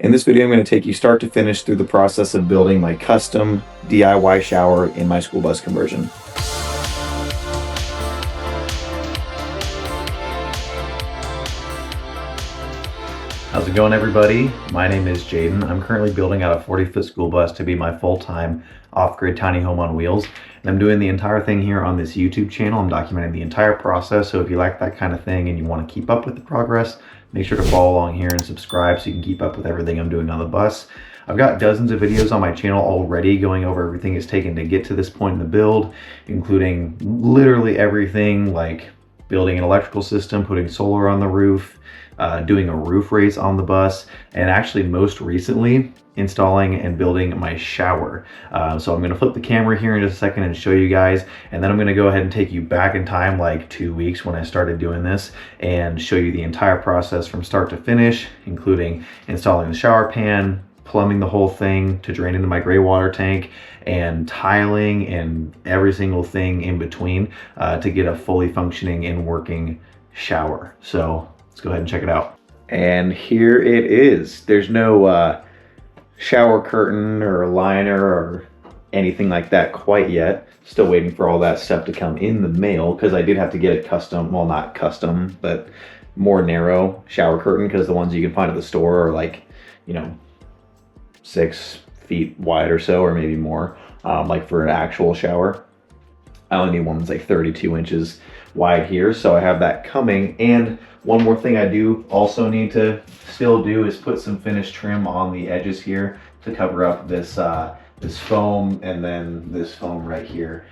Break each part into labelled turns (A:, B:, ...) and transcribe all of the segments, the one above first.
A: In this video, I'm going to take you start to finish through the process of building my custom DIY shower in my school bus conversion. How's it going, everybody? My name is Jaden. I'm currently building out a 40-foot school bus to be my full-time off-grid tiny home on wheels. And I'm doing the entire thing here on this YouTube channel. I'm documenting the entire process. So if you like that kind of thing and you want to keep up with the progress, make sure to follow along here and subscribe so you can keep up with everything I'm doing on the bus. I've got dozens of videos on my channel already going over everything it's taken to get to this point in the build, including literally everything like building an electrical system, putting solar on the roof, doing a roof race on the bus, and actually most recently installing and building my shower. So I'm going to flip the camera here in just a second and show you guys, and then I'm going to go ahead and take you back in time like 2 weeks when I started doing this and show you the entire process from start to finish, including installing the shower pan, plumbing the whole thing to drain into my gray water tank, and tiling and every single thing in between to get a fully functioning and working shower. So let's go ahead and check it out. And here it is. There's no shower curtain or liner or anything like that quite yet. Still waiting for all that stuff to come in the mail because I did have to get a custom, well, not custom, but more narrow shower curtain because the ones you can find at the store are like, you know, 6 feet wide or so, or maybe more, like for an actual shower. I only need one that's like 32 inches wide here, so I have that coming. And one more thing I do also need to still do is put some finished trim on the edges here to cover up this this foam, and then this foam right here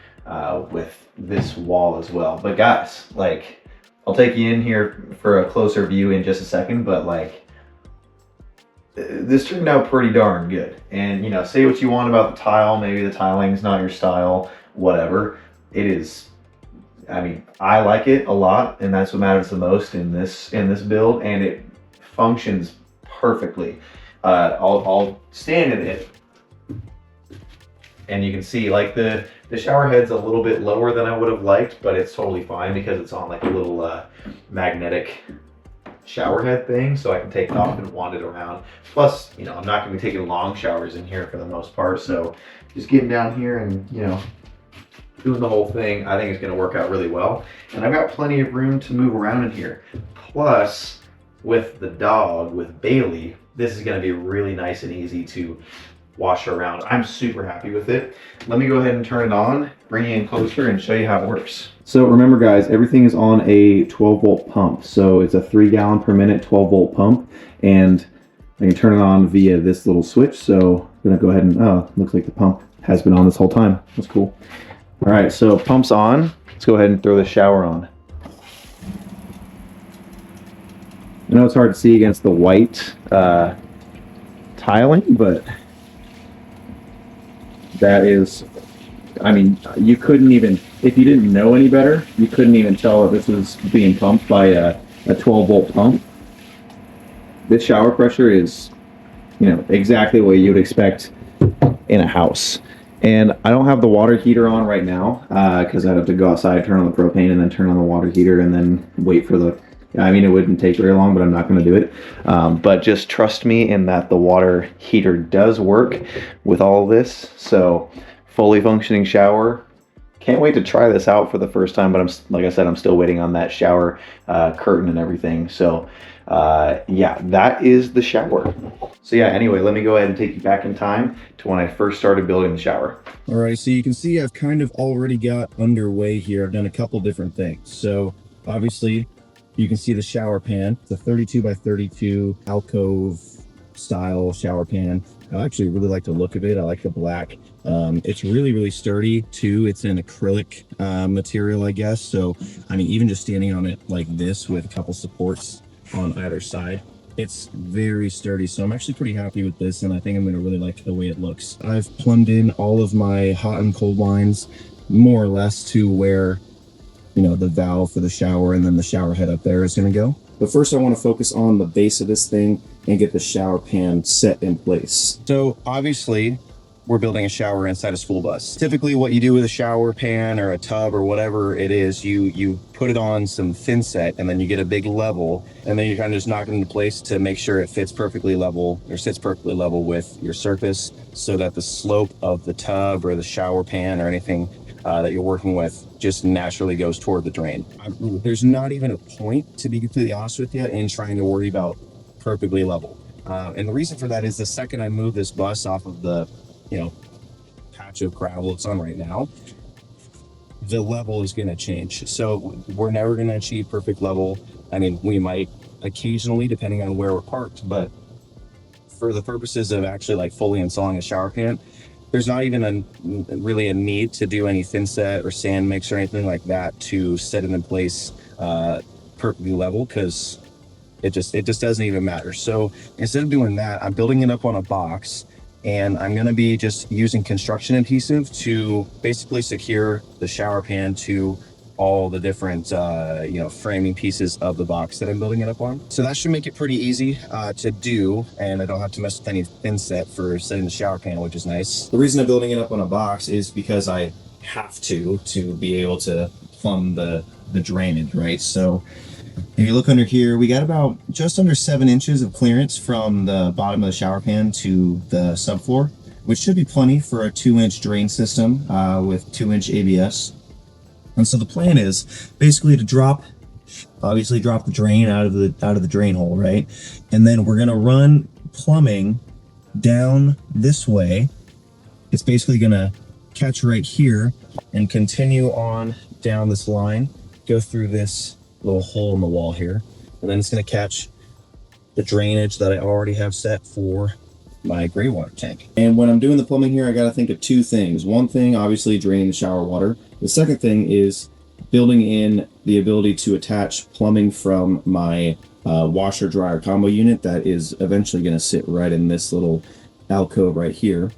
A: with this wall as well. But guys, like, I'll take you in here for a closer view in just a second, but like, this turned out pretty darn good. And you know, say what you want about the tile, maybe the tiling's not your style, whatever. It is, I mean, I like it a lot, and that's what matters the most in this build, and it functions perfectly. I'll stand in it, and you can see like the shower head's a little bit lower than I would have liked, but it's totally fine because it's on like a little magnetic shower head thing, so I can take it off and wand it around. Plus, you know, I'm not going to be taking long showers in here for the most part, so just getting down here and, you know, doing the whole thing, I think it's going to work out really well. And I've got plenty of room to move around in here. Plus, with the dog, with Bailey, this is going to be really nice and easy to wash her around. I'm super happy with it. Let me go ahead and turn it on, bring you in closer, and show you how it works. So remember, guys, everything is on a 12-volt pump. So it's a 3 gallon per minute 12-volt pump, and I can turn it on via this little switch. So I'm going to go ahead and, oh, looks like the pump has been on this whole time. That's cool. All right, so pump's on. Let's go ahead and throw the shower on. I know it's hard to see against the white tiling, but that is, I mean, you couldn't even, if you didn't know any better, you couldn't even tell that this was being pumped by a 12-volt pump. This shower pressure is, you know, exactly what you would expect in a house. And I don't have the water heater on right now because I'd have to go outside, turn on the propane, and then turn on the water heater, and then wait for the, I mean, it wouldn't take very long, but I'm not going to do it. But just trust me in that the water heater does work with all of this. So fully functioning shower. Can't wait to try this out for the first time, but like I said, I'm still waiting on that shower curtain and everything. So yeah, that is the shower. So yeah, anyway, let me go ahead and take you back in time to when I first started building the shower.
B: All right, so you can see I've kind of already got underway here. I've done a couple different things. So obviously you can see the shower pan. It's a 32 by 32 alcove style shower pan. I actually really like the look of it. I like the black. It's really, really sturdy too. It's an acrylic material, I guess. So, I mean, even just standing on it like this with a couple supports on either side, it's very sturdy. So I'm actually pretty happy with this, and I think I'm going to really like the way it looks. I've plumbed in all of my hot and cold lines more or less to where, you know, the valve for the shower and then the shower head up there is going to go. But first I want to focus on the base of this thing and get the shower pan set in place. So obviously we're building a shower inside a school bus. Typically what you do with a shower pan or a tub or whatever it is, you put it on some thin set, and then you get a big level, and then you kind of just knock it into place to make sure it fits perfectly level, or sits perfectly level with your surface, so that the slope of the tub or the shower pan or anything that you're working with just naturally goes toward the drain. There's not even a point, to be completely honest with you, in trying to worry about perfectly level. And the reason for that is the second I move this bus off of the, patch of gravel it's on right now, the level is going to change. So we're never going to achieve perfect level. I mean, we might occasionally, depending on where we're parked, but for the purposes of actually like fully installing a shower pan, there's not even really a need to do any thin set or sand mix or anything like that to set it in place perfectly level, because it just doesn't even matter. So instead of doing that, I'm building it up on a box, and I'm going to be just using construction adhesive to basically secure the shower pan to all the different framing pieces of the box that I'm building it up on. So that should make it pretty easy to do, and I don't have to mess with any thin set for setting the shower pan, which is nice. The reason I'm building it up on a box is because I have to be able to plumb the drainage, right? So if you look under here, we got about just under 7 inches of clearance from the bottom of the shower pan to the subfloor, which should be plenty for a 2-inch drain system with 2-inch ABS. And so the plan is basically to obviously drop the drain out of the drain hole, right? And then we're gonna run plumbing down this way. It's basically gonna catch right here and continue on down this line, go through this little hole in the wall here, and then it's going to catch the drainage that I already have set for my gray water tank. And when I'm doing the plumbing here, I got to think of 2 things. One thing, obviously draining the shower water. The second thing is building in the ability to attach plumbing from my washer dryer combo unit that is eventually going to sit right in this little alcove right here.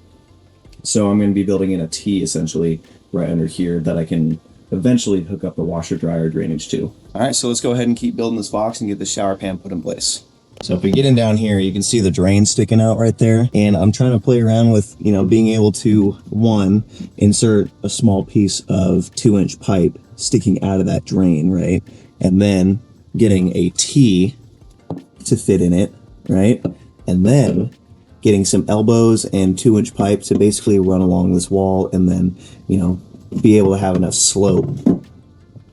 B: So I'm going to be building in a T essentially right under here that I can eventually hook up the washer dryer drainage to. All right, so let's go ahead and keep building this box and get the shower pan put in place. So if we get in down here, you can see the drain sticking out right there. And I'm trying to play around with, being able to, one, insert a small piece of 2-inch pipe sticking out of that drain, right? And then getting a T to fit in it, right? And then getting some elbows and 2-inch pipe to basically run along this wall, and then, be able to have enough slope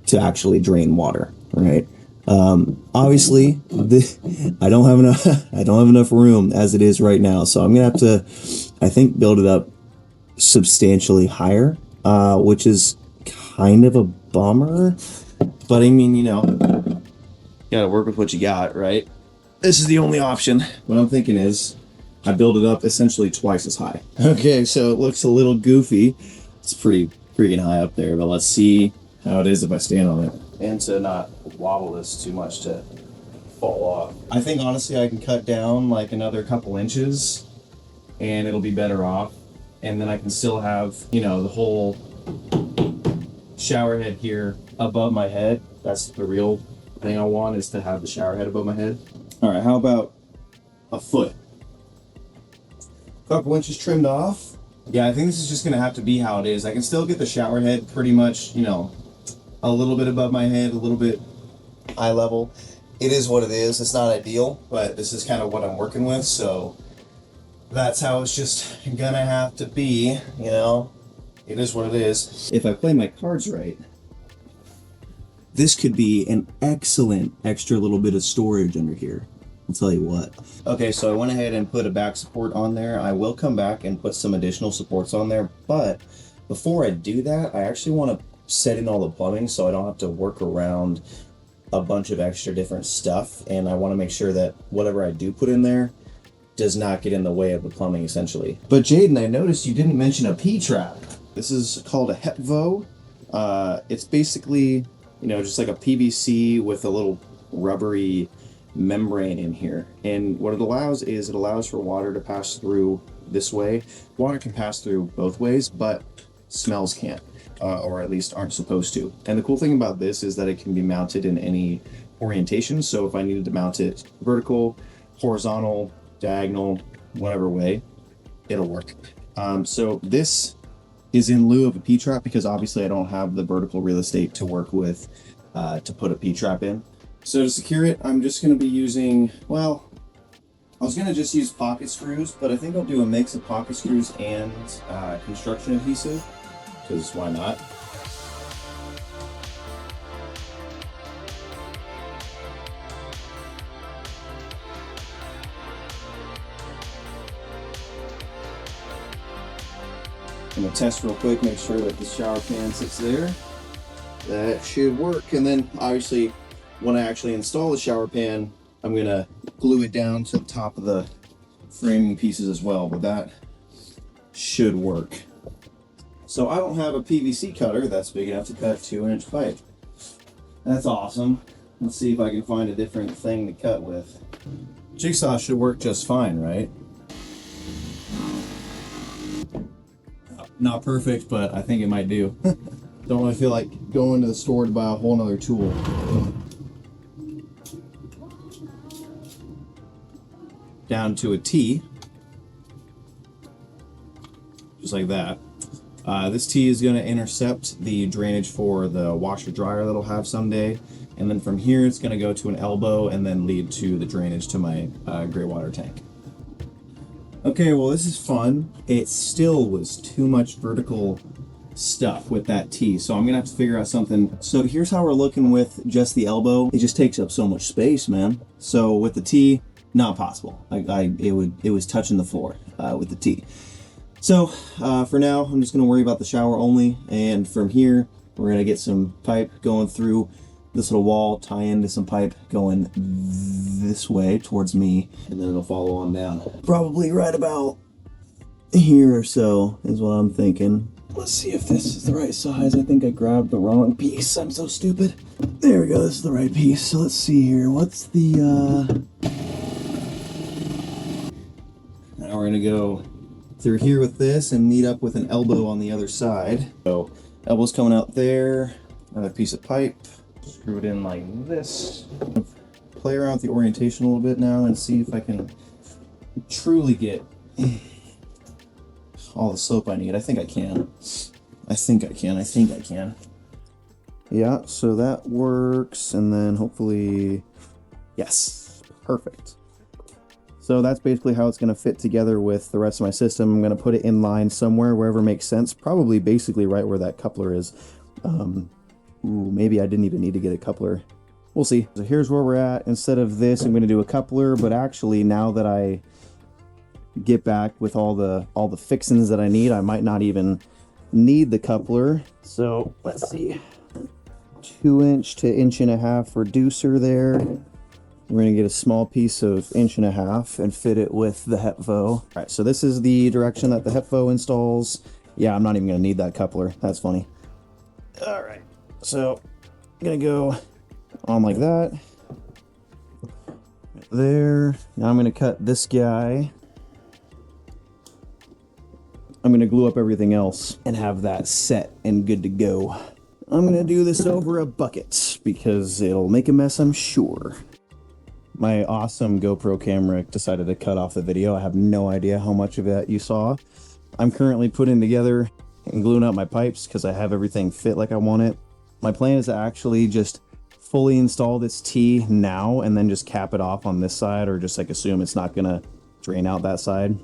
B: to actually drain water, right? Obviously, I don't have enough room as it is right now, so I'm gonna have to, I think, build it up substantially higher, which is kind of a bummer. But I mean, gotta work with what you got, right? This is the only option. What I'm thinking is, I build it up essentially twice as high. Okay, so it looks a little goofy. It's pretty freaking high up there, but let's see how it is if I stand on it. And to not wobble this too much to fall off. I think honestly I can cut down like another couple inches and it'll be better off. And then I can still have, the whole shower head here above my head. That's the real thing I want, is to have the shower head above my head. All right, how about a foot? Couple inches trimmed off. Yeah, I think this is just gonna have to be how it is. I can still get the shower head pretty much, a little bit above my head, a little bit eye level. It is what it is. It's not ideal, but this is kind of what I'm working with, so that's how it's just gonna have to be, It is what it is. If I play my cards right, this could be an excellent extra little bit of storage under here. I'll tell you what. Okay, so I went ahead and put a back support on there. I will come back and put some additional supports on there, but before I do that, I actually want to set in all the plumbing so I don't have to work around a bunch of extra different stuff, and I want to make sure that whatever I do put in there does not get in the way of the plumbing, essentially. But Jaden, I noticed you didn't mention a P-trap. This is called a HepVo. It's basically, just like a PVC with a little rubbery membrane in here, and what it allows is for water to pass through this way. Water can pass through both ways, but smells can't, or at least aren't supposed to. And the cool thing about this is that it can be mounted in any orientation. So if I needed to mount it vertical, horizontal, diagonal, whatever way, it'll work. So this is in lieu of a P-trap because obviously I don't have the vertical real estate to work with to put a P-trap in. So to secure it, I'm just going to be using, well, I was going to just use pocket screws, but I think I'll do a mix of pocket screws and construction adhesive, because why not? I'm going to test real quick, make sure that the shower pan sits there. That should work. And then obviously when I actually install the shower pan, I'm going to glue it down to the top of the framing pieces as well, but that should work. So I don't have a PVC cutter that's big enough to cut 2-inch pipe. That's awesome. Let's see if I can find a different thing to cut with. Jigsaw should work just fine, right? Not perfect, but I think it might do. Don't really feel like going to the store to buy a whole nother tool. Down to a T. Just like that. This T is going to intercept the drainage for the washer dryer that I'll have someday. And then from here it's going to go to an elbow and then lead to the drainage to my gray water tank. Okay, well this is fun. It still was too much vertical stuff with that T, so I'm gonna have to figure out something. So here's how we're looking with just the elbow. It just takes up so much space, man. So with the T, not possible. It was touching the floor with the T. So for now, I'm just gonna worry about the shower only, and from here we're gonna get some pipe going through this little wall, tie into some pipe going this way towards me, and then it'll follow on down. Probably right about here or so is what I'm thinking. Let's see if this is the right size. I think I grabbed the wrong piece. I'm so stupid. There we go, this is the right piece. So let's see here. What's the, Now we're gonna go through here with this and meet up with an elbow on the other side. So elbow's coming out there, another piece of pipe. Screw it in like this. Play around with the orientation a little bit now and see if I can truly get all the slope I need. I think I can. I think I can. Yeah, so that works, and then hopefully, yes, perfect. So that's basically how it's going to fit together with the rest of my system. I'm going to put it in line somewhere, wherever makes sense. Probably basically right where that coupler is. Ooh, maybe I didn't even need to get a coupler. We'll see. So here's where we're at. Instead of this, I'm going to do a coupler, but actually now that I get back with all the fixings that I need, I might not even need the coupler. So let's see. 2-inch to 1.5 inch reducer there. We're going to get a small piece of 1.5 inch and fit it with the HepVo. All right, so this is the direction that the HepVo installs. Yeah, I'm not even going to need that coupler. That's funny. All right. So I'm gonna go on like that. There. Now I'm gonna cut this guy. I'm gonna glue up everything else and have that set and good to go. I'm gonna do this over a bucket because it'll make a mess, I'm sure. My awesome GoPro camera decided to cut off the video. I have no idea how much of that you saw. I'm currently putting together and gluing up my pipes because I have everything fit like I want it. My plan is to actually just fully install this T now and then just cap it off on this side, or just like assume it's not gonna drain out that side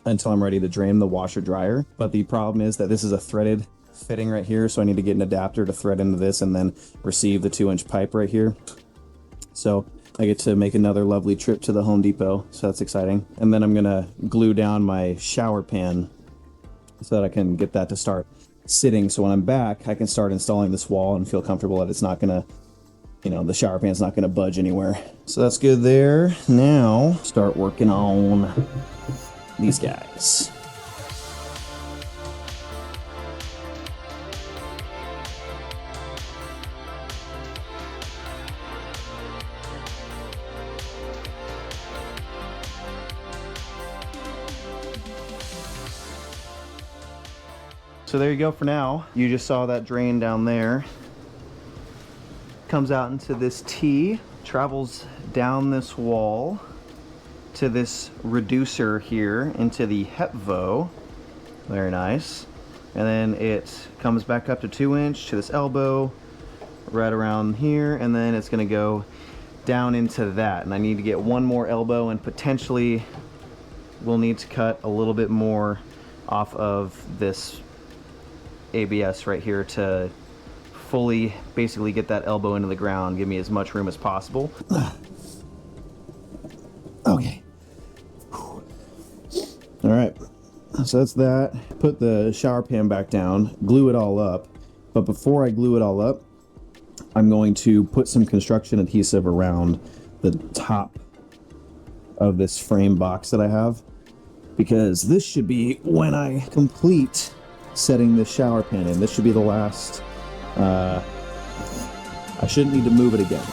B: until I'm ready to drain the washer dryer. But the problem is that this is a threaded fitting right here, so I need to get an adapter to thread into this and then receive the 2-inch pipe right here. So I get to make another lovely trip to the Home Depot, so that's exciting. And then I'm gonna glue down my shower pan so that I can get that to start sitting, so when I'm back I can start installing this wall and feel comfortable that it's not gonna, you know, the shower pan's not gonna budge anywhere. So that's good there. Now start working on these guys. So there you go for now. You just saw that drain down there. Comes out into this T, travels down this wall to this reducer here into the HepVo.
A: Very nice. And then it comes back up to 2" to this elbow, right around here, and then it's gonna go down into that. And I need to get one more elbow, and potentially we'll need to cut a little bit more off of this ABS right here to fully basically get that elbow into the ground, give me as much room as possible. Okay. All right, so that's that. Put the shower pan back down, glue it all up. But before I glue it all up, I'm going to put some construction adhesive around the top of this frame box that I have, because this should be when I complete setting this shower pan in. This should be the last. I shouldn't need to move it again.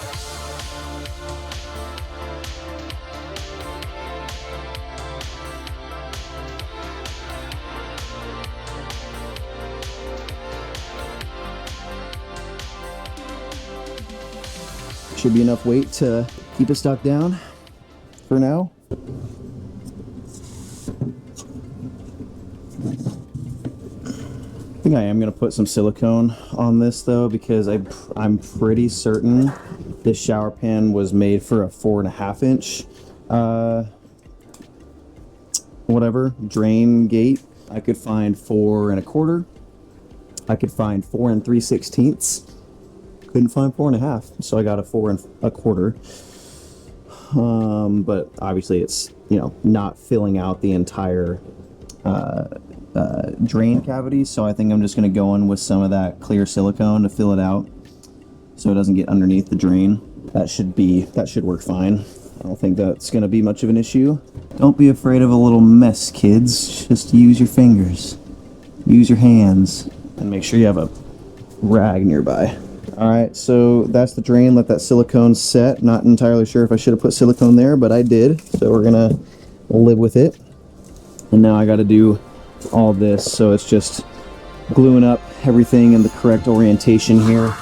A: Should be enough weight to keep it stuck down for now. I think I am going to put some silicone on this though, because I'm pretty certain this shower pan was made for a 4.5 inch whatever drain gate. I could find 4 1/4. I could find 4 3/16. Couldn't find 4.5, so I got a 4 1/4. But obviously it's, you know, not filling out the entire drain cavity, so I think I'm just going to go in with some of that clear silicone to fill it out so it doesn't get underneath the drain. That should work fine. I don't think that's going to be much of an issue. Don't be afraid of a little mess, kids. Just use your fingers, use your hands, and make sure you have a rag nearby. Alright, so that's the drain. Let that silicone set. Not entirely sure if I should have put silicone there, but I did, so we're gonna live with it. And now I gotta do all this, so it's just gluing up everything in the correct orientation here.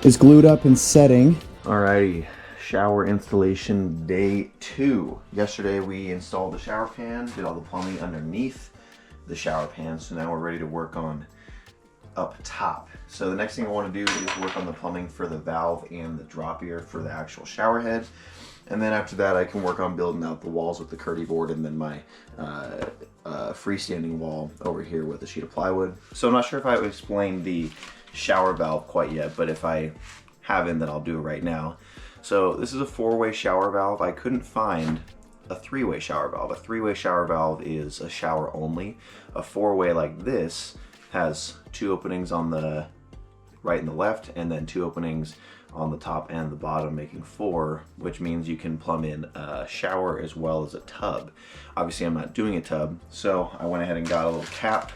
A: It's glued up and setting. Alrighty, shower installation day 2. Yesterday we installed the shower pan, did all the plumbing underneath the shower pan, so now we're ready to work on up top. So the next thing I want to do is work on the plumbing for the valve and the drop ear for the actual shower head. And then after that I can work on building out the walls with the Kerdi board, and then my freestanding wall over here with a sheet of plywood. So I'm not sure if I've explained the shower valve quite yet, but if I haven't, then I'll do it right now. So this is a 4-way shower valve. I couldn't find a 3-way shower valve. A 3-way shower valve is a shower only. A 4-way like this has 2 openings on the right and the left, and then 2 openings on the top and the bottom, making 4, which means you can plumb in a shower as well as a tub. Obviously I'm not doing a tub, so I went ahead and got a little cap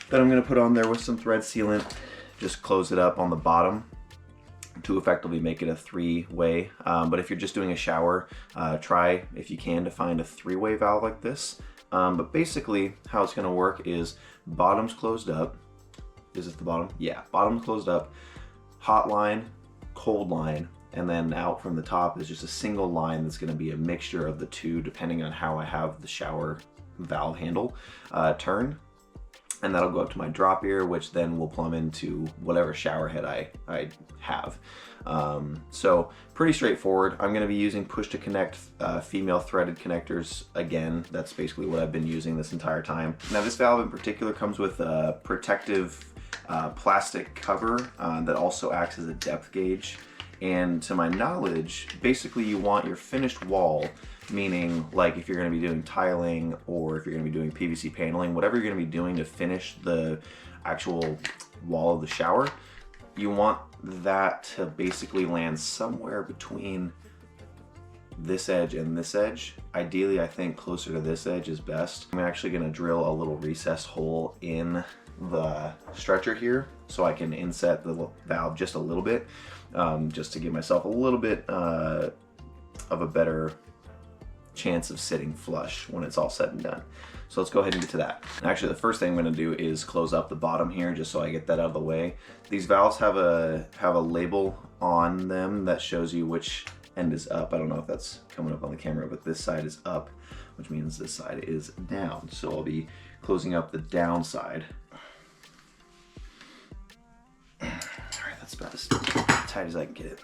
A: that I'm going to put on there with some thread sealant. Just close it up on the bottom to effectively make it a 3-way. But if you're just doing a shower, try, if you can, to find a 3-way valve like this. But basically how it's going to work is bottom's closed up. Is this the bottom? Yeah, bottom's closed up, hot line, cold line, and then out from the top is just a single line that's going to be a mixture of the two depending on how I have the shower valve handle turned. And that'll go up to my drop ear, which then will plumb into whatever shower head I have. So pretty straightforward. I'm going to be using push to connect female threaded connectors again. That's basically what I've been using this entire time. Now this valve in particular comes with a protective plastic cover that also acts as a depth gauge. And to my knowledge, basically you want your finished wall, meaning like if you're going to be doing tiling or if you're going to be doing PVC paneling, whatever you're going to be doing to finish the actual wall of the shower, you want that to basically land somewhere between this edge and this edge. Ideally, I think closer to this edge is best. I'm actually going to drill a little recessed hole in the stretcher here so I can inset the valve just a little bit, just to give myself a little bit of a better chance of sitting flush when it's all said and done. So let's go ahead and get to that. Actually, the first thing I'm going to do is close up the bottom here just so I get that out of the way. These valves have a label on them that shows you which end is up. I don't know if that's coming up on the camera, but this side is up, which means this side is down. So I'll be closing up the down side. All right, that's about as tight as I can get it.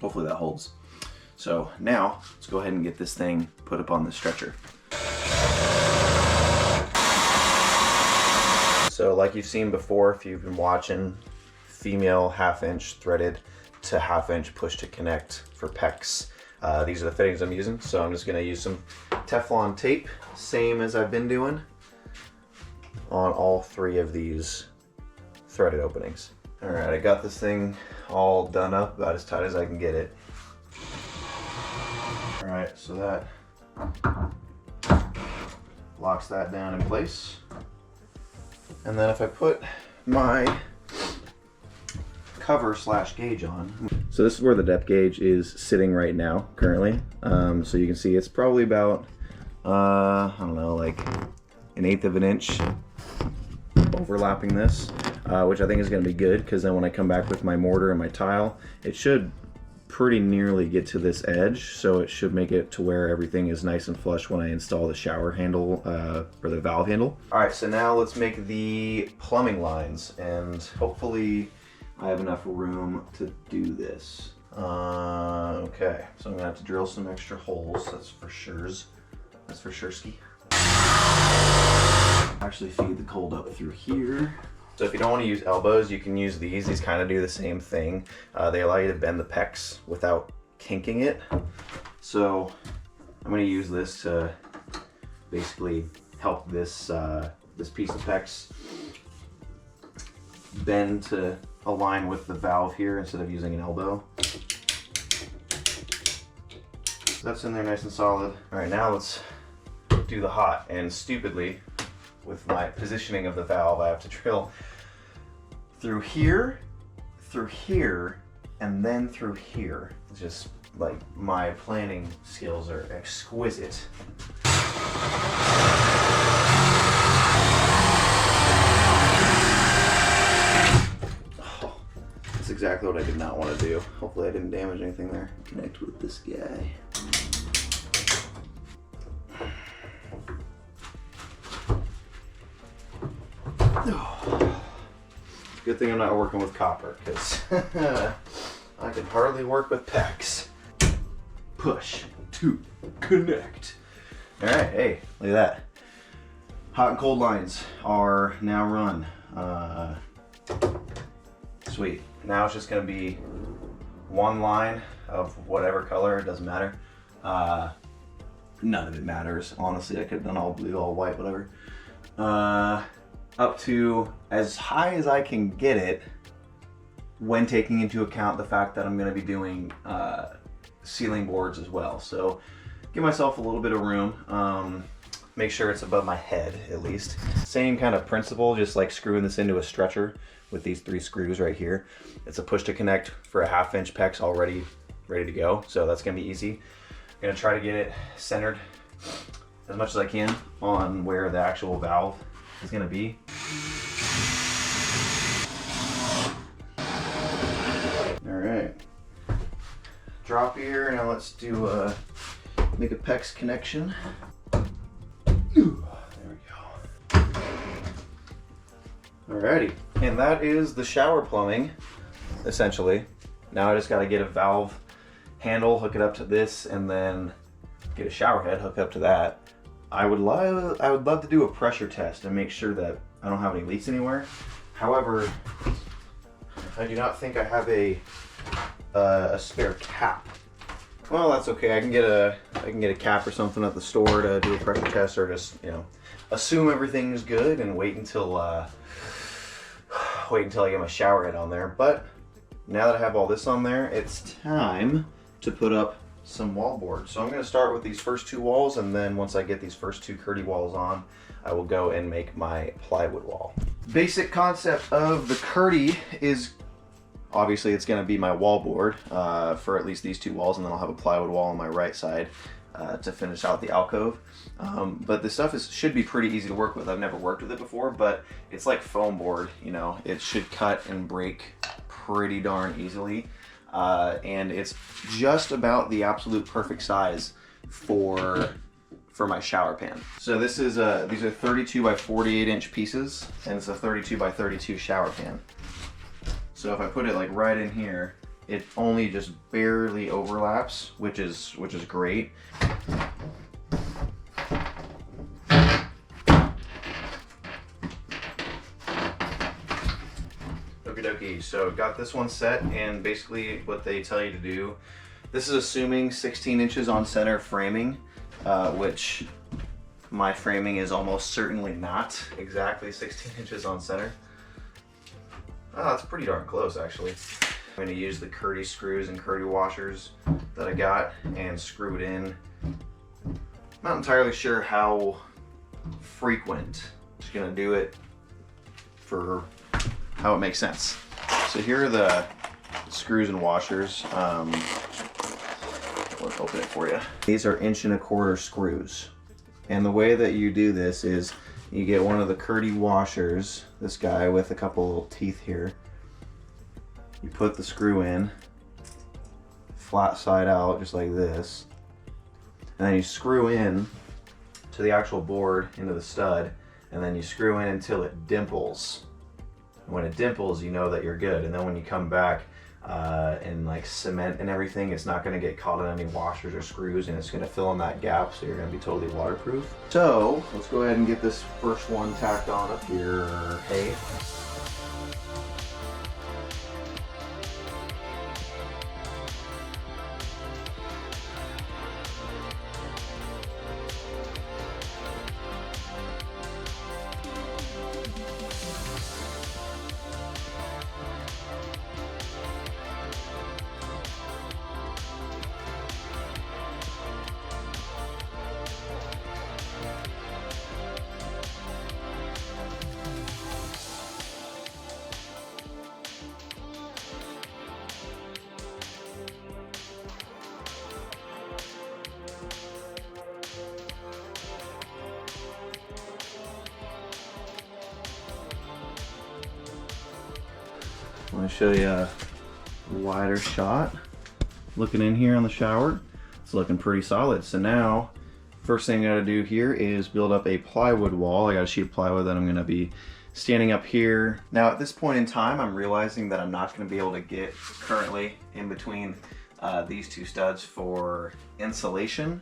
A: Hopefully that holds. So now let's go ahead and get this thing put up on the stretcher. So like you've seen before, if you've been watching, female 1/2 inch threaded to 1/2 inch push to connect for pecs. These are the fittings I'm using. So I'm just gonna use some Teflon tape, same as I've been doing on all 3 of these threaded openings. All right, I got this thing all done up about as tight as I can get it. All right, so that locks that down in place. And then if I put my cover / gauge on. So this is where the depth gauge is sitting right now, currently. So you can see it's probably about, I don't know, like 1/8 of an inch overlapping this, which I think is gonna be good, because then when I come back with my mortar and my tile, it should pretty nearly get to this edge, so it should make it to where everything is nice and flush when I install the shower handle or the valve handle. All right, so now let's make the plumbing lines, and hopefully I have enough room to do this. Okay, so I'm gonna have to drill some extra holes, that's for sure. That's for sure ski. Actually feed the cold up through here. So if you don't want to use elbows, you can use these. These kind of do the same thing. They allow you to bend the pecs without kinking it. So I'm going to use this to basically help this this piece of pecs bend to align with the valve here instead of using an elbow. So that's in there nice and solid. All right, now let's do the hot. And stupidly, with my positioning of the valve, I have to drill through here, and then through here. It's just like my planning skills are exquisite. Oh, that's exactly what I did not want to do. Hopefully I didn't damage anything there. Connect with this guy. Good thing I'm not working with copper, because I can hardly work with pecs. Push to connect. All right, hey, look at that. Hot and cold lines are now run. Sweet. Now it's just gonna be one line of whatever color, it doesn't matter. None of it matters, honestly. I could have done all blue, all white, whatever. Up to as high as I can get it, when taking into account the fact that I'm going to be doing ceiling boards as well. So give myself a little bit of room. Make sure it's above my head at least. Same kind of principle, just like screwing this into a stretcher with these 3 screws right here. It's a push to connect for a 1/2 inch pecs already ready to go. So that's going to be easy. I'm going to try to get it centered as much as I can on where the actual valve is going to be. All right, drop here. Now let's do make a PEX connection. Ooh, there we go. Alrighty, and that is the shower plumbing, essentially. Now I just got to get a valve handle, hook it up to this, and then get a shower head, hook up to that. I would love to do a pressure test and make sure that I don't have any leaks anywhere. However, I do not think I have a spare cap. Well, that's okay. I can get a cap or something at the store to do a pressure test, or just, you know, assume everything's good and wait until I get my shower head on there. But now that I have all this on there, it's time to put up some wall board. So I'm going to start with these first 2 walls, and then once I get these first 2 Kerdi walls on, I will go and make my plywood wall. Basic concept of the Kerdi is obviously it's going to be my wall board for at least these 2 walls, and then I'll have a plywood wall on my right side to finish out the alcove. But this stuff should be pretty easy to work with. I've never worked with it before, but it's like foam board, you know, it should cut and break pretty darn easily. and it's just about the absolute perfect size for my shower pan. So this is these are 32 by 48 inch pieces, and it's a 32 by 32 shower pan. So if I put it like right in here, it only just barely overlaps, which is great. Okie dokie, so got this one set, and basically what they tell you to do, this is assuming 16 inches on center framing, which my framing is almost certainly not exactly 16 inches on center. Oh, that's pretty darn close actually. I'm going to use the Kerdi screws and Kerdi washers that I got and screw it in. Not entirely sure how frequent. Just going to do it for how it makes sense. So here are the screws and washers. Let's open it for you. These are 1¼ inch screws. And the way that you do this is you get one of the Kerdi washers, this guy with a couple little teeth here. You put the screw in, flat side out, just like this. And then you screw in to the actual board, into the stud, and then you screw in until it dimples. And when it dimples, you know that you're good. And then when you come back and like cement and everything, it's not gonna get caught in any washers or screws, and it's gonna fill in that gap, so you're gonna be totally waterproof. So let's go ahead and get this first one tacked on up here. Hey. I want to show you a wider shot. Looking in here on the shower, it's looking pretty solid. So now, first thing I gotta do here is build up a plywood wall. I got a sheet of plywood that I'm gonna be standing up here. Now at this point in time, I'm realizing that I'm not gonna be able to get currently in between these two studs for insulation.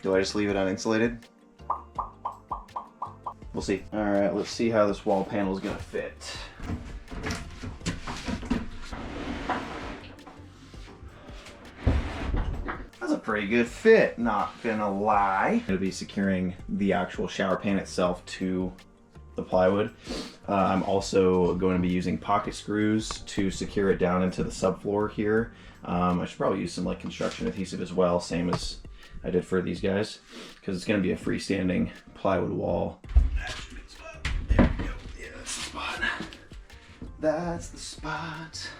A: Do I just leave it uninsulated? We'll see. All right, let's see how this wall panel is gonna fit. That's a pretty good fit, not gonna lie. I'm gonna be securing the actual shower pan itself to the plywood. I'm also going to be using pocket screws to secure it down into the subfloor here. I should probably use some like construction adhesive as well, same as I did for these guys, because it's going to be a freestanding plywood wall. That should be the spot. There we go. Yeah, that's the spot. That's the spot.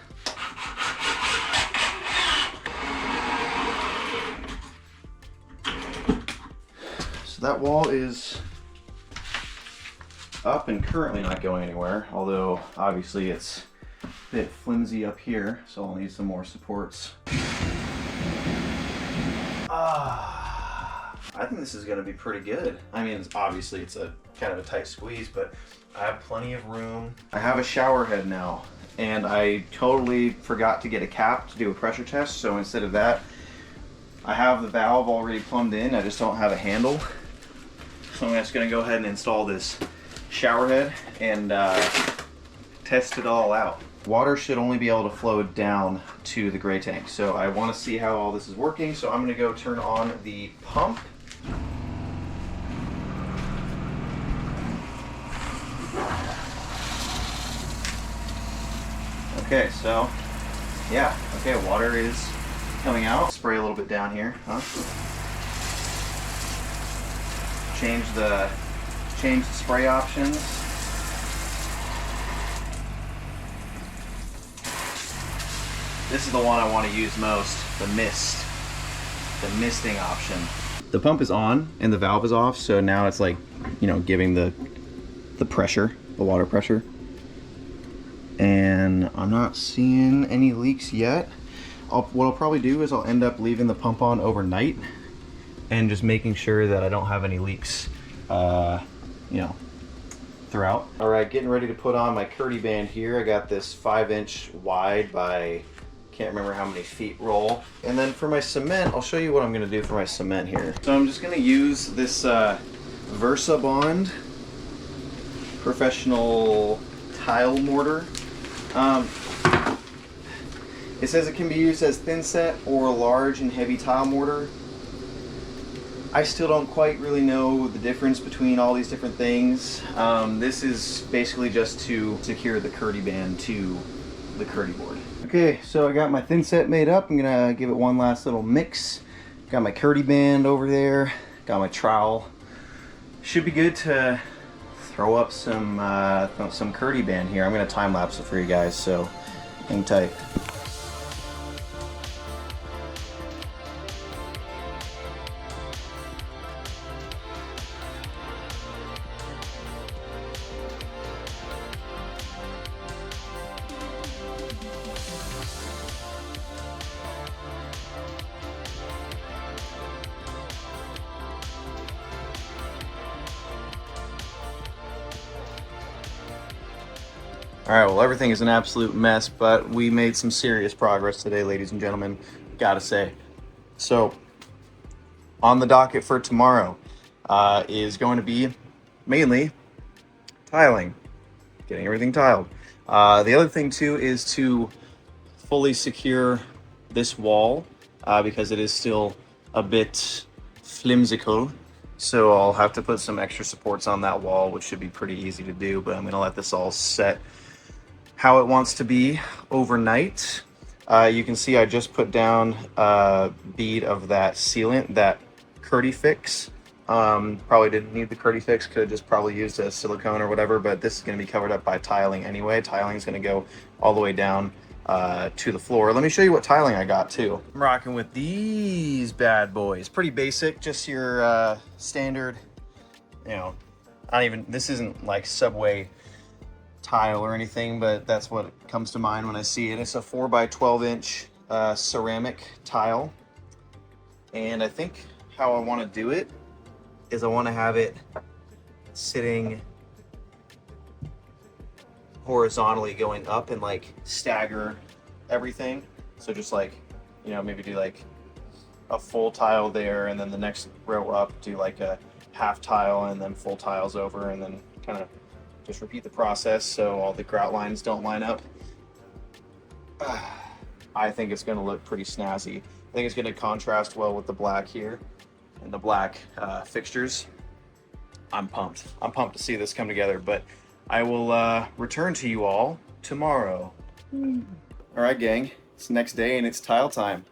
A: So that wall is up and currently not going anywhere, although obviously it's a bit flimsy up here, so I'll need some more supports. I think this is going to be pretty good. I mean, obviously it's a kind of a tight squeeze, but I have plenty of room. I have a shower head now, and I totally forgot to get a cap to do a pressure test, so instead of that, I have the valve already plumbed in. I just don't have a handle. So I'm just going to go ahead and install this shower head and test it all out. Water should only be able to flow down to the gray tank, so I want to see how all this is working, so I'm going to go turn on the pump. Okay, so yeah, okay, water is coming out. Spray a little bit down here, huh? Change the spray options. This is the one I want to use most, the mist, the misting option. The pump is on and the valve is off, so now it's like, you know, giving the pressure, the water pressure. and I'm not seeing any leaks yet. What I'll probably do is I'll end up leaving the pump on overnight and just making sure that I don't have any leaks, you know, throughout. All right, getting ready to put on my Kerdi band here. I got this 5-inch wide by, can't remember how many feet roll. And then for my cement, I'll show you what I'm gonna do for my cement here. So I'm just gonna use this Versa Bond professional tile mortar. It says it can be used as thin set or large and heavy tile mortar. I still don't quite really know the difference between all these different things. This is basically just to secure the Kerdi band to the Kerdi board. Okay, so I got my thin set made up. I'm gonna give it one last little mix. Got my Kerdi band over there. Got my trowel. Should be good to throw up some Kerdi band here. I'm gonna time lapse it for you guys, so hang tight. All right, well, everything is an absolute mess, but we made some serious progress today, ladies and gentlemen, gotta say. So, on the docket for tomorrow is going to be mainly tiling, getting everything tiled. The other thing, too, is to fully secure this wall because it is still a bit flimsical. So I'll have to put some extra supports on that wall, which should be pretty easy to do, but I'm gonna let this all set how it wants to be overnight. You can see I just put down a bead of that sealant, that Kerdi fix. Probably didn't need the Kerdi fix, could have just probably used a silicone or whatever, but this is gonna be covered up by tiling anyway. Tiling is gonna go all the way down to the floor. Let me show you what tiling I got too. I'm rocking with these bad boys. Pretty basic, just your standard, you know, this isn't like Subway tile or anything, but that's what comes to mind when I see it. It's a 4x12-inch ceramic tile, and I think how I want to do it is I want to have it sitting horizontally going up and like stagger everything. So just like, you know, maybe do like a full tile there, and then the next row up do like a half tile and then full tiles over, and then kind of just repeat the process so all the grout lines don't line up. I think it's going to look pretty snazzy. I think it's going to contrast well with the black here and the black fixtures. I'm pumped. I'm pumped to see this come together, but I will return to you all tomorrow. All right, gang. It's the next day and it's tile time.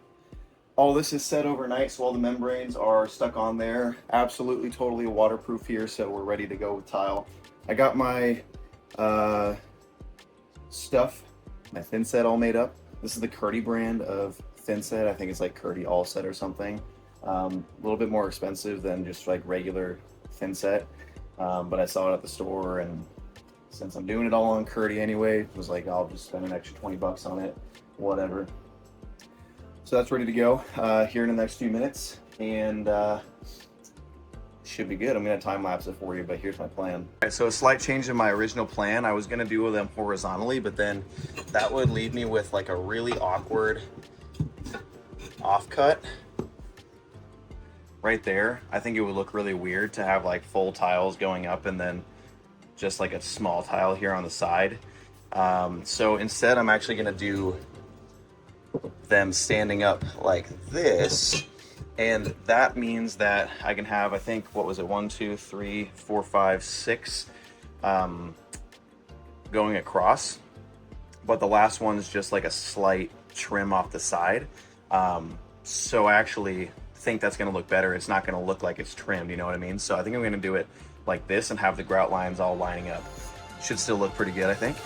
A: All this is set overnight, so all the membranes are stuck on there. Absolutely, totally waterproof here, so we're ready to go with tile. I got my stuff, my thin set all made up. This is the Kerdi brand of thin set. I think it's like Kerdi All Set or something. A little bit more expensive than just like regular thin set, but I saw it at the store, and since I'm doing it all on Kerdi anyway, it was like, I'll just spend an extra 20 bucks on it, whatever. So that's ready to go here in the next few minutes, and should be good. I'm gonna time lapse it for you, but here's my plan. All right, so a slight change in my original plan. I was gonna do them horizontally, but then that would leave me with like a really awkward offcut right there. I think it would look really weird to have like full tiles going up and then just like a small tile here on the side. So instead, I'm actually gonna do them standing up like this. And that means that I can have, I think, what was it, 1, 2, 3, 4, 5, 6 going across. But the last one's just like a slight trim off the side. So I actually think that's gonna look better. It's not gonna look like it's trimmed, you know what I mean? So I think I'm gonna do it like this and have the grout lines all lining up. Should still look pretty good, I think.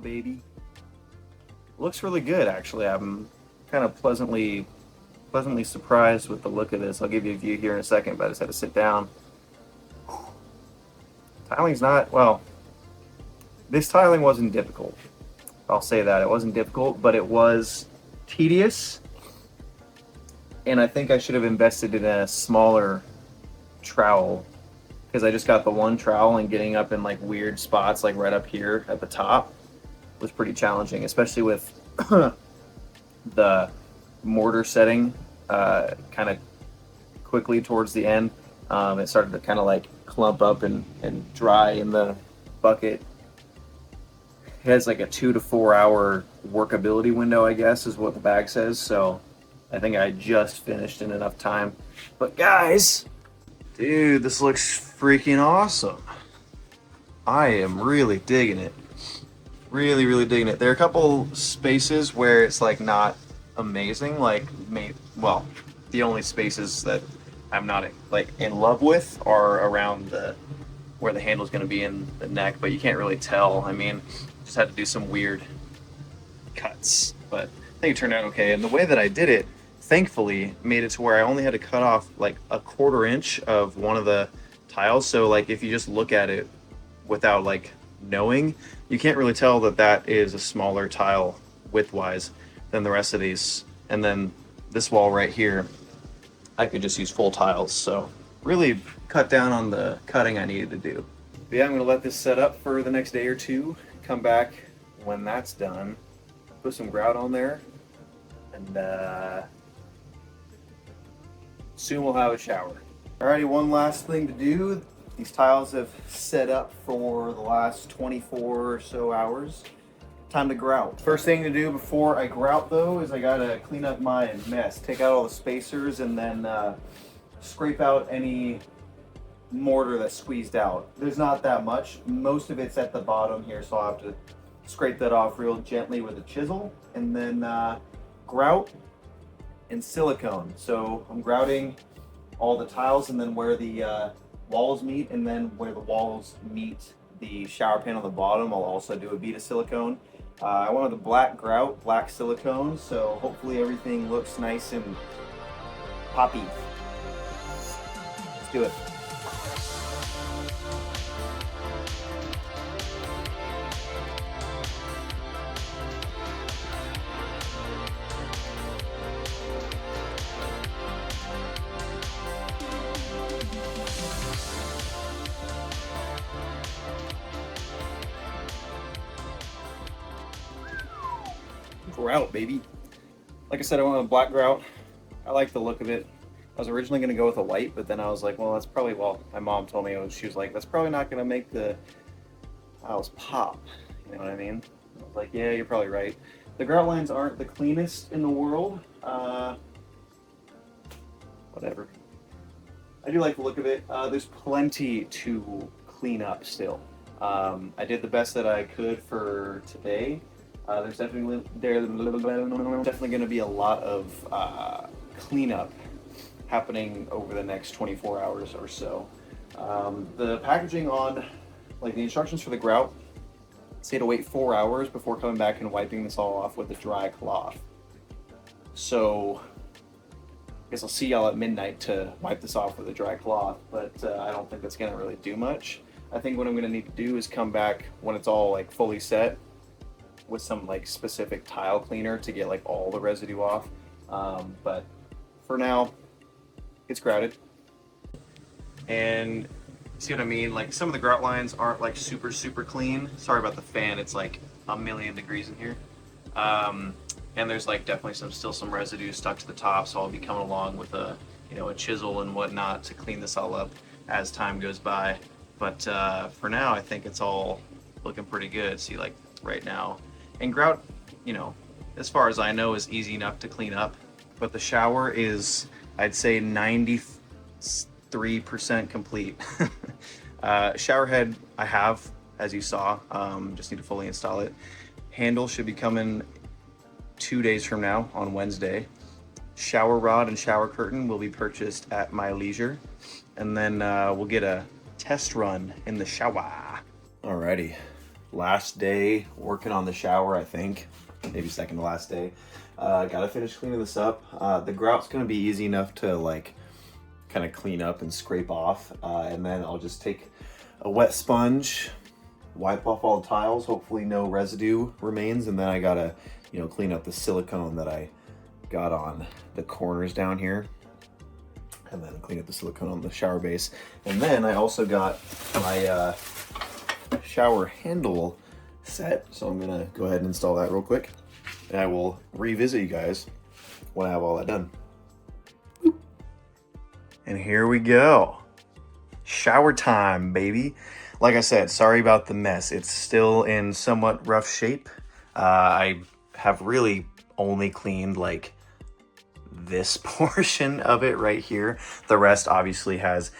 A: baby. Looks really good, actually. I'm kind of pleasantly surprised with the look of this. I'll give you a view here in a second, but I just had to sit down. Tiling's not, well, this tiling wasn't difficult. I'll say that. It wasn't difficult, but it was tedious. And I think I should have invested in a smaller trowel, because I just got the one trowel, and getting up in like weird spots, like right up here at the top, was pretty challenging, especially with the mortar setting kind of quickly towards the end. It started to kind of like clump up and dry in the bucket. It has like a 2 to 4 hour workability window, I guess, is what the bag says. So I think I just finished in enough time. But guys, dude, this looks freaking awesome. I am really digging it. Really digging it. There are a couple spaces where it's like not amazing. Like, well, the only spaces that I'm not like in love with are around where the handle's going to be in the neck, but you can't really tell. I mean, just had to do some weird cuts, but I think it turned out okay. And the way that I did it, thankfully, made it to where I only had to cut off like a 1/4 inch of one of the tiles. So like if you just look at it without like knowing, you can't really tell that that is a smaller tile width-wise than the rest of these. And then this wall right here, I could just use full tiles. So really cut down on the cutting I needed to do. But yeah, I'm gonna let this set up for the next day or two. Come back when that's done, put some grout on there, and soon we'll have a shower. Alrighty, one last thing to do. These tiles have set up for the last 24 or so hours. Time to grout. First thing to do before I grout though is I gotta clean up my mess. Take out all the spacers and then scrape out any mortar that's squeezed out. There's not that much. Most of it's at the bottom here, so I'll have to scrape that off real gently with a chisel, and then grout and silicone. So I'm grouting all the tiles, and then where the walls meet, and then where the walls meet the shower pan on the bottom, I'll also do a bead of silicone. I wanted the black grout, black silicone, so hopefully everything looks nice and poppy. Let's do it. Grout, baby. Like I said, I went with black grout. I like the look of it. I was originally going to go with a white, but then I was like, well, that's probably, well, my mom told me, she was like, that's probably not going to make the tiles pop. You know what I mean? I was like, yeah, you're probably right. The grout lines aren't the cleanest in the world. Whatever. I do like the look of it. There's plenty to clean up still. I did the best that I could for today. There's definitely going to be a lot of cleanup happening over the next 24 hours or so. The packaging on, like the instructions for the grout, say to wait 4 hours before coming back and wiping this all off with a dry cloth. So I guess I'll see y'all at midnight to wipe this off with a dry cloth, but I don't think that's going to really do much. I think what I'm going to need to do is come back when it's all like fully set with some like specific tile cleaner to get like all the residue off. But for now, it's grouted. And see what I mean? Like some of the grout lines aren't like super clean. Sorry about the fan, it's like a million degrees in here. And there's like definitely still some residue stuck to the top, so I'll be coming along with a chisel and whatnot to clean this all up as time goes by. But for now, I think it's all looking pretty good. See, like right now. And grout, as far as I know, is easy enough to clean up. But the shower is, I'd say, 93% complete. Shower head I have, as you saw. Just need to fully install it. Handle should be coming 2 days from now on Wednesday. Shower rod and shower curtain will be purchased at my leisure. And then we'll get a test run in the shower. Alrighty. last day working on the shower, I think. Maybe second to last day. Gotta finish cleaning this up. The grout's gonna be easy enough to like kind of clean up and scrape off. And then I'll just take a wet sponge, wipe off all the tiles. Hopefully no residue remains. And then I gotta, clean up the silicone that I got on the corners down here. And then clean up the silicone on the shower base. And then I also got my shower handle set. So I'm gonna go ahead and install that real quick. And I will revisit you guys when I have all that done. And here we go. Shower time, baby. Like I said, sorry about the mess. It's still in somewhat rough shape. I have really only cleaned like this portion of it right here. The rest obviously has,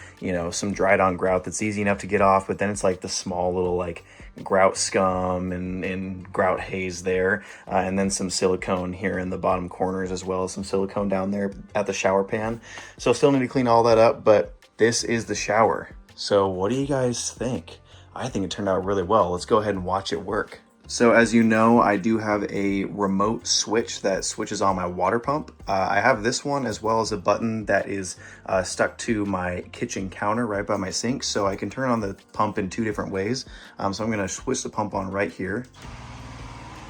A: some dried on grout that's easy enough to get off, but then it's like the small little like grout scum and grout haze there, and then some silicone here in the bottom corners, as well as some silicone down there at the shower pan. So still need to clean all that up, but this is the shower. So what do you guys think? I think it turned out really well. Let's go ahead and watch it work. So as you know, I do have a remote switch that switches on my water pump. I have this one as well as a button that is stuck to my kitchen counter right by my sink. So I can turn on the pump in two different ways. So I'm gonna switch the pump on right here.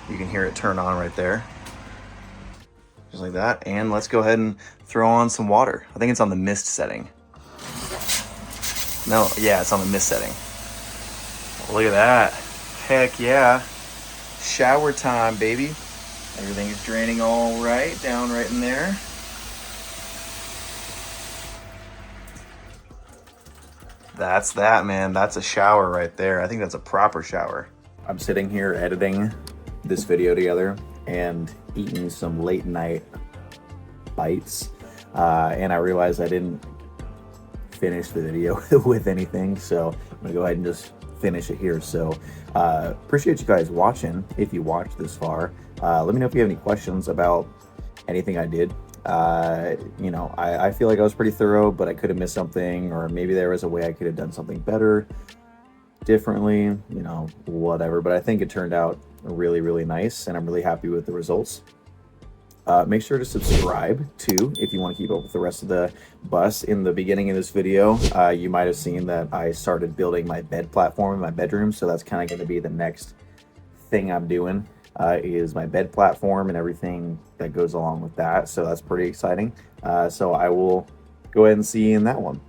A: You can hear it turn on right there. Just like that. And let's go ahead and throw on some water. I think it's on the mist setting. No, yeah, it's on the mist setting. Look at that. Heck yeah. Shower time, baby. Everything is draining all right, down right in there. That's that, man. That's a shower right there. I think that's a proper shower. I'm sitting here editing this video together and eating some late night bites. And I realized I didn't finish the video with anything. So I'm gonna go ahead and just finish it here. So appreciate you guys watching. If you watched this far, let me know if you have any questions about anything I did. I feel like I was pretty thorough, but I could have missed something, or maybe there was a way I could have done something better, differently, whatever. But I think it turned out really, really nice, and I'm really happy with the results. Make sure to subscribe too if you want to keep up with the rest of the bus. In the beginning of this video, you might have seen that I started building my bed platform in my bedroom, so that's kind of going to be the next thing I'm doing, is my bed platform and everything that goes along with that. So that's pretty exciting. So I will go ahead and see you in that one.